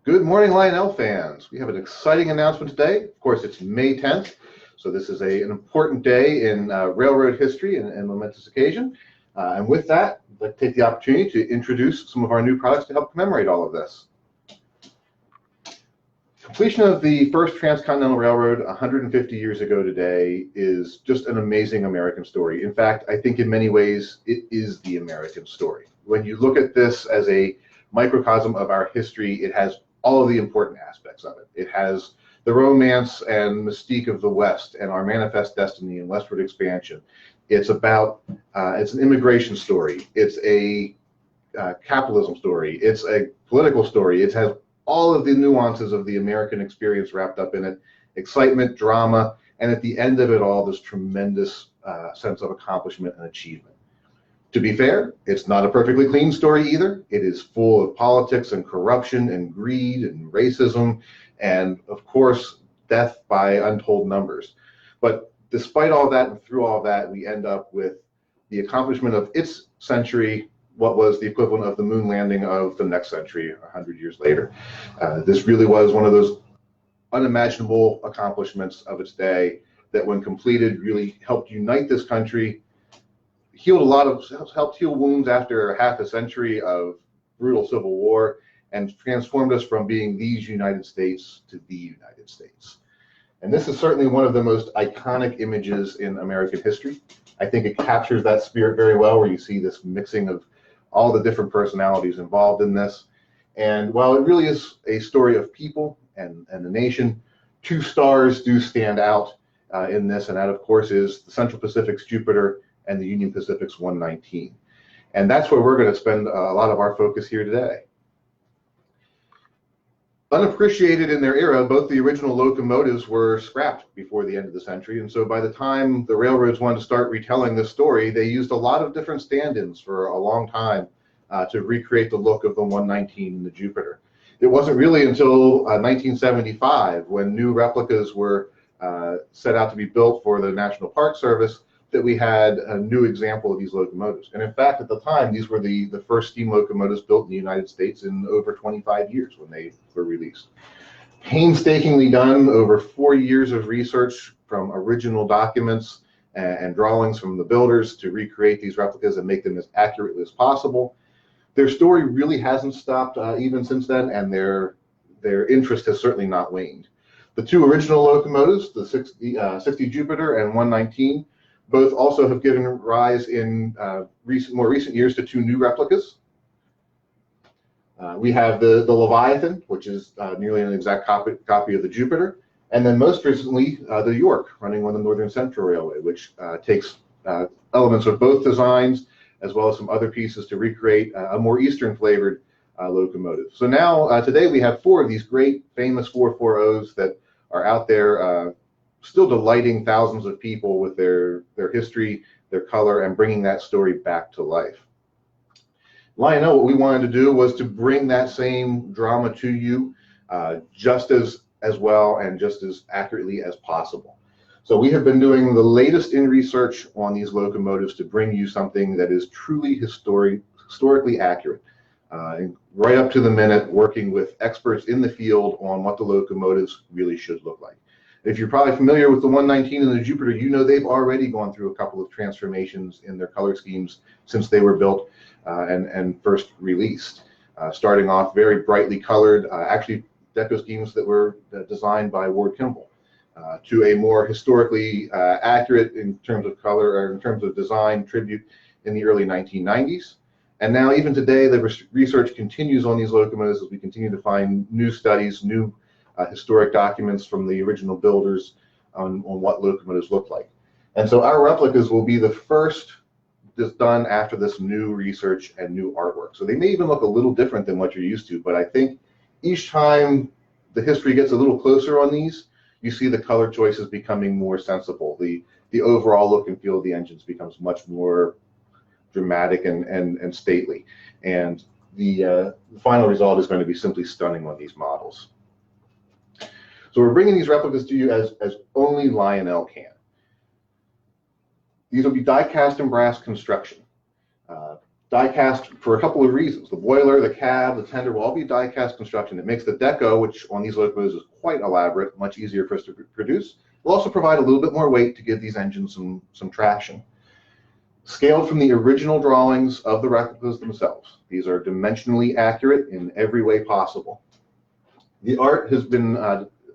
Good morning, Lionel fans. We have an exciting announcement today. Of course, it's May 10th, so this is an important day in railroad history and momentous occasion. And with that, I'd like to take the opportunity to introduce some of our new products to help commemorate all of this. Completion of the first transcontinental railroad 150 years ago today is just an amazing American story. In fact, I think in many ways it is the American story. When you look at this as a microcosm of our history, it has all of the important aspects of it. It has the romance and mystique of the West and our manifest destiny and westward expansion. It's about, it's an immigration story. It's a capitalism story. It's a political story. It has all of the nuances of the American experience wrapped up in it, excitement, drama, and at the end of it all, this tremendous sense of accomplishment and achievement. To be fair, it's not a perfectly clean story either. It is full of politics and corruption and greed and racism and, of course, death by untold numbers. But despite all that and through all that, we end up with the accomplishment of its century, what was the equivalent of the moon landing of the next century, 100 years later. This really was one of those unimaginable accomplishments of its day that, when completed, really helped unite this country, helped heal wounds after half a century of brutal civil war, and transformed us from being these United States to the United States. And this is certainly one of the most iconic images in American history. I think it captures that spirit very well, where you see this mixing of all the different personalities involved in this. And while it really is a story of people and the nation, two stars do stand out in this, and that, of course, is the Central Pacific's Jupiter and the Union Pacific's 119. And that's where we're going to spend a lot of our focus here today. Unappreciated in their era, both the original locomotives were scrapped before the end of the century, and so by the time the railroads wanted to start retelling this story, they used a lot of different stand-ins for a long time to recreate the look of the 119 and the Jupiter. It wasn't really until 1975, when new replicas were set out to be built for the National Park Service, that we had a new example of these locomotives. And in fact, at the time, these were the first steam locomotives built in the United States in over 25 years when they were released. Painstakingly done, over 4 years of research from original documents and drawings from the builders to recreate these replicas and make them as accurately as possible. Their story really hasn't stopped even since then, and their interest has certainly not waned. The two original locomotives, the 60 Jupiter and 119, both also have given rise in more recent years to two new replicas. We have the Leviathan, which is nearly an exact copy of the Jupiter, and then most recently the York, running on the Northern Central Railway, which takes elements of both designs as well as some other pieces to recreate a more Eastern flavored locomotive. So now today we have four of these great famous 440s that are out there still delighting thousands of people with their history, their color, and bringing that story back to life. Lionel, what we wanted to do was to bring that same drama to you just as well and just as accurately as possible. So we have been doing the latest in research on these locomotives to bring you something that is truly historically accurate, right up to the minute, working with experts in the field on what the locomotives really should look like. If you're probably familiar with the 119 and the Jupiter, you know they've already gone through a couple of transformations in their color schemes since they were built and first released. Starting off very brightly colored, actually deco schemes that were designed by Ward Kimball, to a more historically accurate in terms of color or in terms of design tribute in the early 1990s. And now even today, the research continues on these locomotives as we continue to find new studies, new historic documents from the original builders on what locomotives look like. And so our replicas will be the first done after this new research and new artwork. So they may even look a little different than what you're used to, but I think each time the history gets a little closer on these, you see the color choices becoming more sensible. The overall look and feel of the engines becomes much more dramatic and stately. And the final result is going to be simply stunning on these models. So we're bringing these replicas to you as only Lionel can. These will be die-cast and brass construction. Die-cast for a couple of reasons. The boiler, the cab, the tender will all be die-cast construction. It makes the deco, which on these locomotives is quite elaborate, much easier for us to produce. It will also provide a little bit more weight to give these engines some traction. Scaled from the original drawings of the replicas themselves. These are dimensionally accurate in every way possible. The art has been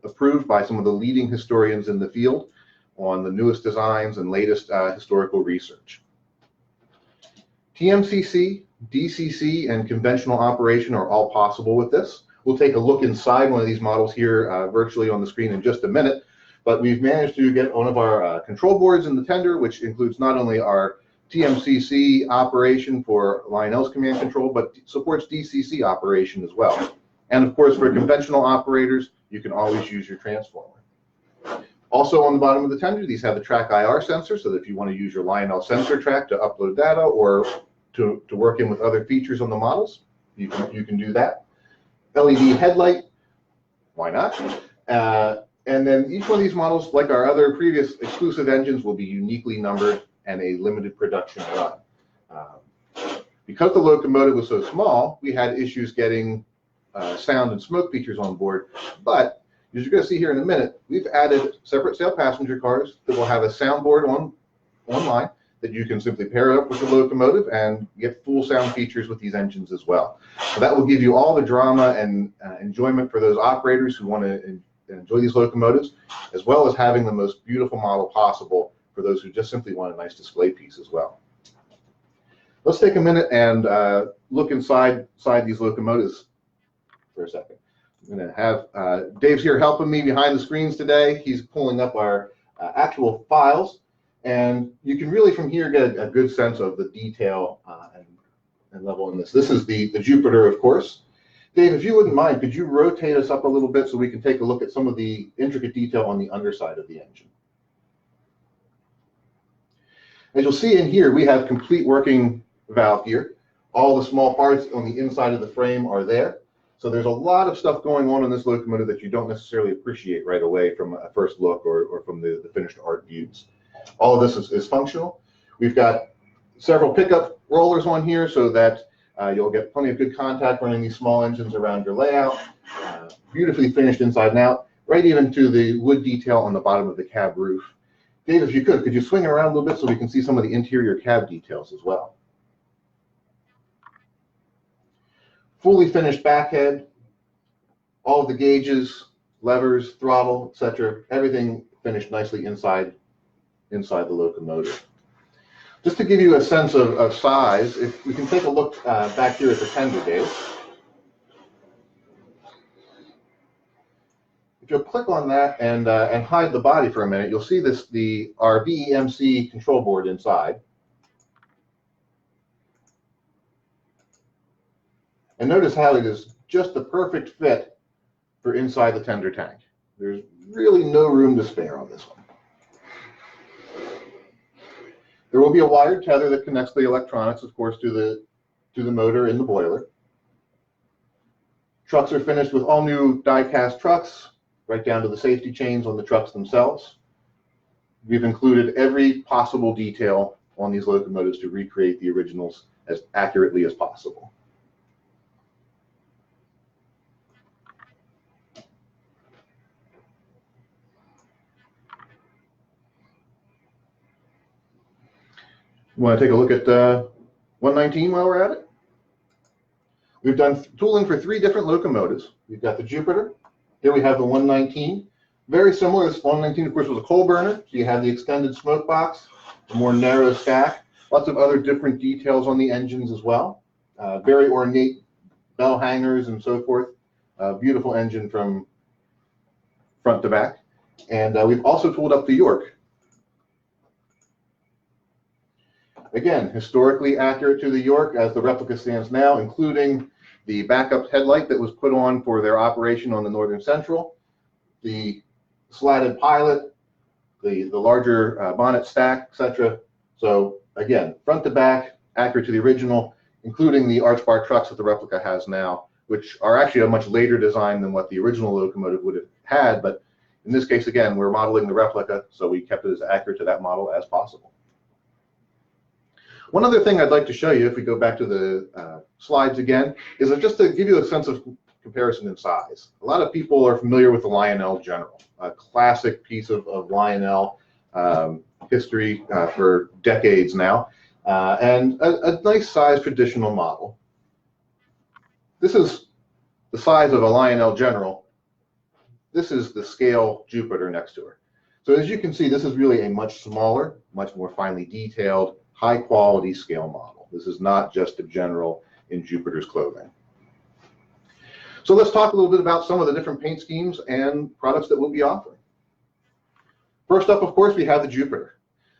approved by some of the leading historians in the field on the newest designs and latest historical research. TMCC, DCC, and conventional operation are all possible with this. We'll take a look inside one of these models here virtually on the screen in just a minute, but we've managed to get one of our control boards in the tender, which includes not only our TMCC operation for Lionel's command control, but supports DCC operation as well. And of course, for conventional operators, you can always use your transformer. Also on the bottom of the tender, these have the track IR sensor, so that if you want to use your Lionel sensor track to upload data or to work in with other features on the models, you can do that. LED headlight, why not? And then each one of these models, like our other previous exclusive engines, will be uniquely numbered and a limited production run. Because the locomotive was so small, we had issues getting sound and smoke features on board, but as you're going to see here in a minute, we've added separate sail passenger cars that will have a soundboard online that you can simply pair up with the locomotive and get full sound features with these engines as well. So that will give you all the drama and enjoyment for those operators who want to enjoy these locomotives, as well as having the most beautiful model possible for those who just simply want a nice display piece as well. Let's take a minute and look inside these locomotives for a second. I'm going to have Dave's here helping me behind the screens today. He's pulling up our actual files. And you can really from here get a good sense of the detail and level in this. This is the Jupiter, of course. Dave, if you wouldn't mind, could you rotate us up a little bit so we can take a look at some of the intricate detail on the underside of the engine? As you'll see in here, we have complete working valve gear. All the small parts on the inside of the frame are there. So there's a lot of stuff going on in this locomotive that you don't necessarily appreciate right away from a first look or from the finished art views. All of this is functional. We've got several pickup rollers on here so that you'll get plenty of good contact running these small engines around your layout. Beautifully finished inside and out, right even to the wood detail on the bottom of the cab roof. Dave, if you could you swing around a little bit so we can see some of the interior cab details as well. Fully finished backhead, all of the gauges, levers, throttle, etc. Everything finished nicely inside the locomotive. Just to give you a sense of size, if we can take a look back here at the tender, Dave. If you'll click on that and hide the body for a minute, you'll see our VEMC control board inside. And notice how it is just the perfect fit for inside the tender tank. There's really no room to spare on this one. There will be a wired tether that connects the electronics, of course, to the motor in the boiler. Trucks are finished with all new die-cast trucks, right down to the safety chains on the trucks themselves. We've included every possible detail on these locomotives to recreate the originals as accurately as possible. You want to take a look at 119 while we're at it? We've done tooling for 3 different locomotives. We've got the Jupiter. Here we have the 119. Very similar. This 119, of course, was a coal burner. So you have the extended smoke box, a more narrow stack. Lots of other different details on the engines as well. Very ornate bell hangers and so forth. Beautiful engine from front to back. And we've also tooled up the York. Again, historically accurate to the York as the replica stands now, including the backup headlight that was put on for their operation on the Northern Central, the slatted pilot, the larger bonnet stack, etc. So again, front to back, accurate to the original, including the arch bar trucks that the replica has now, which are actually a much later design than what the original locomotive would have had. But in this case, again, we're modeling the replica, so we kept it as accurate to that model as possible. One other thing I'd like to show you, if we go back to the slides again, is just to give you a sense of comparison in size. A lot of people are familiar with the Lionel General, a classic piece of Lionel history for decades now, and a nice size traditional model. This is the size of a Lionel General. This is the scale Jupiter next to her. So as you can see, this is really a much smaller, much more finely detailed, high quality scale model. This is not just a General in Jupiter's clothing. So let's talk a little bit about some of the different paint schemes and products that we'll be offering. First up, of course, we have the Jupiter.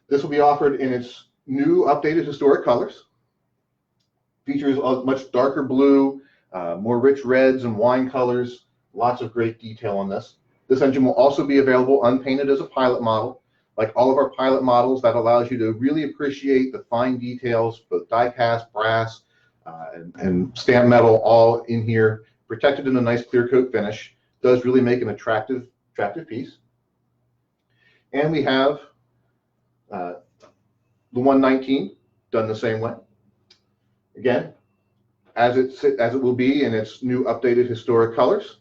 This will be offered in its new updated historic colors. Features a much darker blue, more rich reds and wine colors, lots of great detail on this. This engine will also be available unpainted as a pilot model. Like all of our pilot models, that allows you to really appreciate the fine details, both die-cast, brass, and stamp metal all in here, protected in a nice clear coat finish. Does really make an attractive piece. And we have the 119 done the same way. Again, as it will be in its new updated historic colors,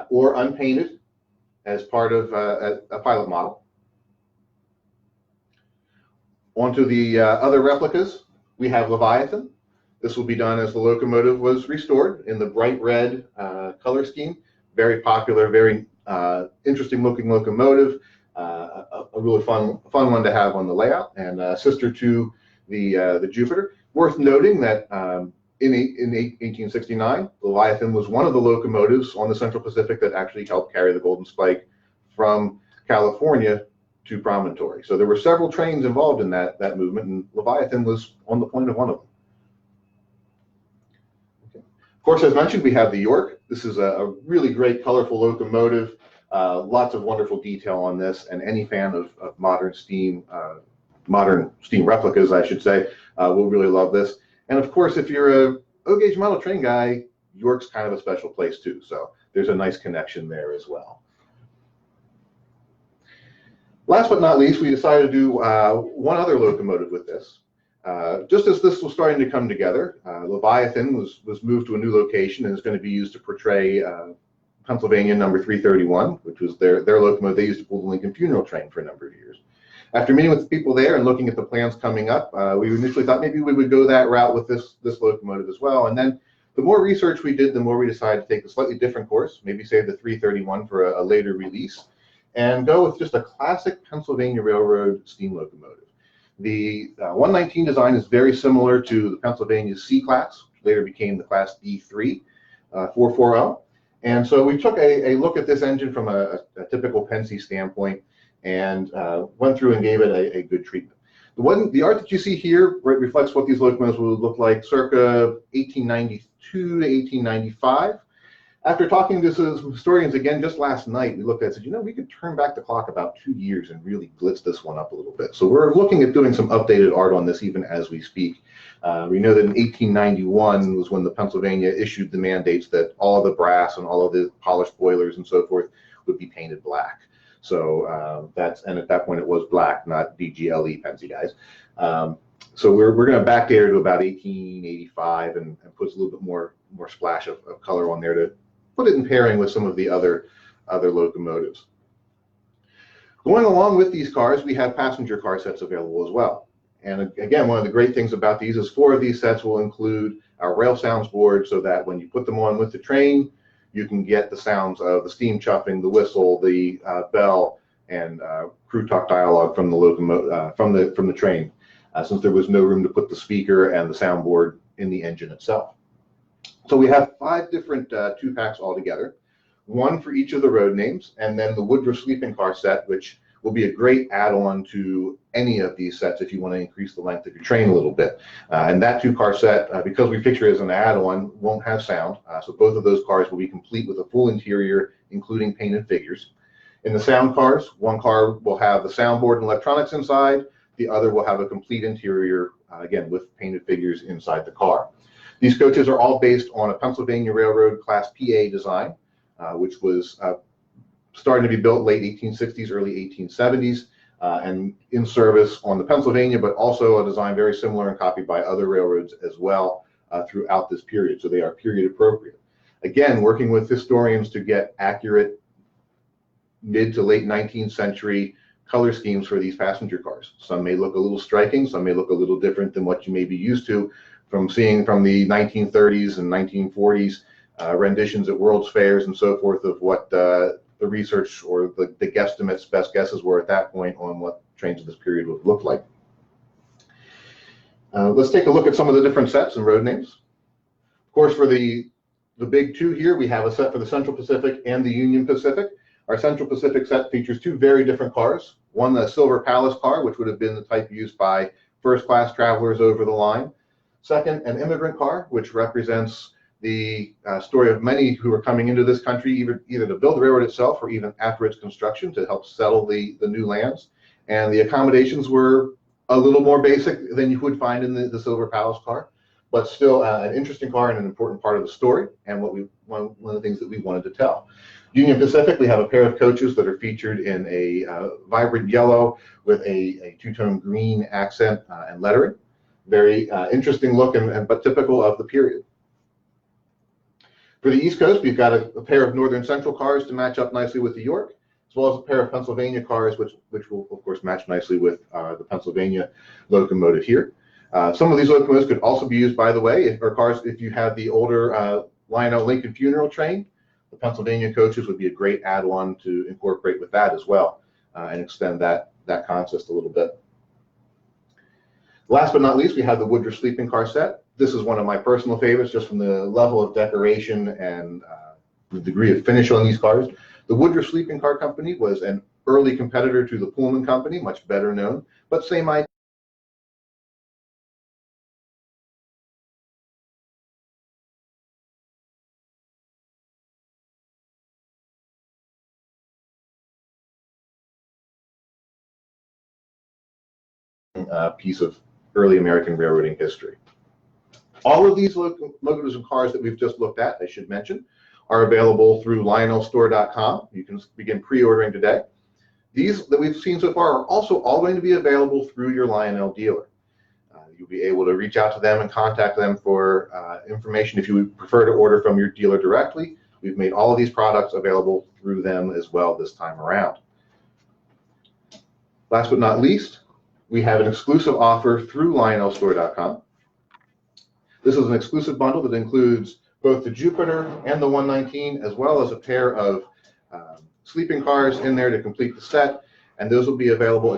or unpainted as part of a pilot model. Onto the other replicas, we have Leviathan. This will be done as the locomotive was restored in the bright red color scheme. Very popular, very interesting looking locomotive. A really fun one to have on the layout, and sister to the Jupiter. Worth noting that in 1869, Leviathan was one of the locomotives on the Central Pacific that actually helped carry the Golden Spike from California to Promontory. So there were several trains involved in that movement, and Leviathan was on the point of one of them. Okay. Of course, as mentioned, we have the York. This is a really great, colorful locomotive. Lots of wonderful detail on this, and any fan of modern steam replicas, I should say, will really love this. And of course, if you're a O-gauge model train guy, York's kind of a special place too. So there's a nice connection there as well. Last but not least, we decided to do one other locomotive with this. Just as this was starting to come together, Leviathan was moved to a new location and is going to be used to portray Pennsylvania number 331, which was their locomotive they used to pull the Lincoln funeral train for a number of years. After meeting with the people there and looking at the plans coming up, we initially thought maybe we would go that route with this locomotive as well. And then the more research we did, the more we decided to take a slightly different course, maybe save the 331 for a later release, and go with just a classic Pennsylvania Railroad steam locomotive. The 119 design is very similar to the Pennsylvania C-Class, which later became the Class D3 440. And so we took a look at this engine from a typical Pennsy standpoint, and went through and gave it a good treatment. The art that you see here reflects what these locomotives would look like circa 1892 to 1895. After talking to some historians again just last night, we looked at it and said, you know, we could turn back the clock about 2 years and really glitz this one up a little bit. So we're looking at doing some updated art on this even as we speak. We know that in 1891 was when the Pennsylvania issued the mandates that all of the brass and all of the polished boilers and so forth would be painted black. So and at that point it was black, not DGLE Pennsy guys. So we're going to backdate it to about 1885 and put a little bit more splash of color on there to put it in pairing with some of the other locomotives. Going along with these cars, we have passenger car sets available as well. And again, one of the great things about these is 4 of these sets will include our rail sounds board, so that when you put them on with the train, you can get the sounds of the steam chuffing, the whistle, the bell, and crew talk dialogue from the locomotive, from the train, since there was no room to put the speaker and the soundboard in the engine itself. So we have 5 different 2-packs altogether, 1 for each of the road names, and then the Woodruff Sleeping Car set, which will be a great add-on to any of these sets if you want to increase the length of your train a little bit. And that 2-car set, because we picture it as an add-on, won't have sound. So both of those cars will be complete with a full interior, including painted figures. In the sound cars, one car will have the soundboard and electronics inside. The other will have a complete interior, again, with painted figures inside the car. These coaches are all based on a Pennsylvania Railroad Class PA design, which was starting to be built late 1860s, early 1870s. and in service on the Pennsylvania, but also a design very similar and copied by other railroads as well throughout this period. So they are period appropriate. Again, working with historians to get accurate mid to late 19th century color schemes for these passenger cars. Some may look a little striking, some may look a little different than what you may be used to from seeing from the 1930s and 1940s renditions at World's Fairs and so forth of what the research or the guesstimates, best guesses were at that point on what trains of this period would look like. Let's take a look at some of the different sets and road names. Of course, for the big two here, we have a set for the Central Pacific and the Union Pacific. Our Central Pacific set features two very different cars. One, the Silver Palace car, which would have been the type used by first-class travelers over the line. Second, an immigrant car, which represents the story of many who are coming into this country, either to build the railroad itself or even after its construction to help settle the new lands. And the accommodations were a little more basic than you would find in the Silver Palace car, but still an interesting car and an important part of the story and one of the things that we wanted to tell. Union Pacific, we have a pair of coaches that are featured in a vibrant yellow with a two-tone green accent and lettering. Very interesting look but typical of the period. For the East Coast, we've got a pair of Northern Central cars to match up nicely with the York, as well as a pair of Pennsylvania cars, which will, of course, match nicely with the Pennsylvania locomotive here. Some of these locomotives could also be used, by the way, if you have the older Lionel Lincoln funeral train. The Pennsylvania coaches would be a great add-on to incorporate with that as well and extend that consist a little bit. Last but not least, we have the Woodruff Sleeping Car set. This is one of my personal favorites just from the level of decoration and the degree of finish on these cars. The Woodruff Sleeping Car Company was an early competitor to the Pullman Company, much better known, but same idea. Piece of early American railroading history. All of these locomotives and cars that we've just looked at, I should mention, are available through lionelstore.com. You can begin pre-ordering today. These that we've seen so far are also all going to be available through your Lionel dealer. You'll be able to reach out to them and contact them for information if you would prefer to order from your dealer directly. We've made all of these products available through them as well this time around. Last but not least, we have an exclusive offer through lionelstore.com. This is an exclusive bundle that includes both the Jupiter and the 119, as well as a pair of sleeping cars in there to complete the set, and those will be available